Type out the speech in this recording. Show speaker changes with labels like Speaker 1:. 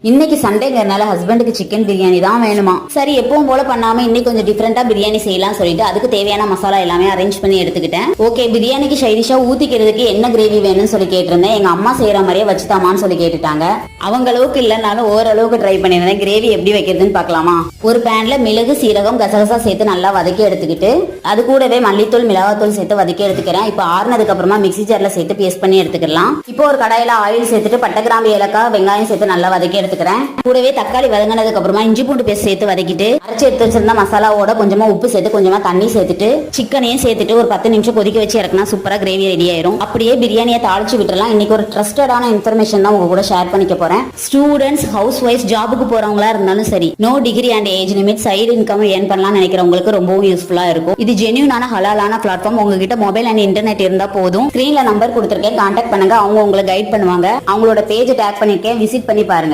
Speaker 1: இன்னைக்கு சண்டேங்கிறனால ஹஸ்பண்டுக்கு சிக்கன் பிரியாணி தான் வேணுமா. சரி எப்பவும் போல பண்ணாம இன்னைக்கு கொஞ்சம் டிஃப்ரெண்டா பிரியாணி செய்யலாம் சொல்லிட்டு அதுக்கு தேவையான மசாலா எல்லாமே அரேஞ்ச் பண்ணி எடுத்துக்கிட்டேன். ஓகே, பிரியாணிக்கு சைடிஷா ஊத்திக்கிறதுக்கு என்ன கிரேவி வேணும்னு சொல்லி கேட்டிருந்தேன். எங்க அம்மா செய்யற மாதிரியே வச்சுதாமான்னு சொல்லி கேட்டுட்டாங்க. அவங்க அளவுக்கு இல்லைனாலும் ஓரளவுக்கு ட்ரை பண்ணிருந்தேன். கிரேவி எப்படி வைக்கிறதுன்னு பார்க்கலாமா. ஒரு பேன்ல மிளகு, சீரகம், கசகசா சேர்த்து நல்லா வதக்கி எடுத்துக்கிட்டு அது கூடவே மல்லித்தூள், மிளகாத்தூள் சேர்த்து வதக்கி எடுத்துக்கிறேன். இப்போ ஆறுனதுக்கு அப்புறமா மிக்ஸி ஜார்ல சேர்த்து பேஸ்ட் பண்ணி எடுத்துக்கலாம். இப்போ ஒரு கடாயில ஆயில் சேர்த்துட்டு பட்டை, கிராம்பு, ஏலக்காய், வெங்காயம் சேர்த்து நல்லா வதக்கி எடுத்துக்கிறேன். கூடவே தக்காளி வதங்கினதுக்கு அப்புறமா இஞ்சி பூண்டு பேஸ்ட் சேர்த்து வதக்கிட்டு அரைச்சு எடுத்து வச்சிருந்த மசாலாவோட கொஞ்சமா உப்பு சேர்த்து கொஞ்சமா தண்ணி சேர்த்துட்டு சிக்கனையும் சேர்த்துட்டு ஒரு 10 நிமிஷம் கொதிக்க வச்சு இறக்குனா சூப்பரா கிரேவி ரெடி ஆயிரும். அப்படியே பிரியாணியை தாளிச்சு விட்டுறலாம். இன்னைக்கு ஒரு ட்ரஸ்டடான இன்ஃபர்மேஷன் தான் உங்க கூட ஷேர் பண்ணிக்க போறேன். ஸ்டூடெண்ட்ஸ், ஹவுஸ் ஒய்ஃப், ஜாபுக்கு போறவங்களா இருந்தாலும் சரி, no degree and age limit, side income earn பண்ணலாம்னு நினைக்கிறவங்களுக்கு ரொம்பவும் யூஸ்ஃபுல்லா இருக்கும். இது ஜென்யூனான ஹலாலான பிளாட்ஃபார்ம். உங்ககிட்ட மொபைல் அண்ட் இன்டர்நெட் இருந்தா போதும். ஸ்கிரீன்ல நம்பர் கொடுத்திருக்கேன், கான்டாக்ட் பண்ணுங்க. அவங்க உங்களை கைட் பண்ணுவாங்க. அவங்களோட பேஜ் டேக் பண்ணிருக்கேன், விசிட் பண்ணி பாருங்க.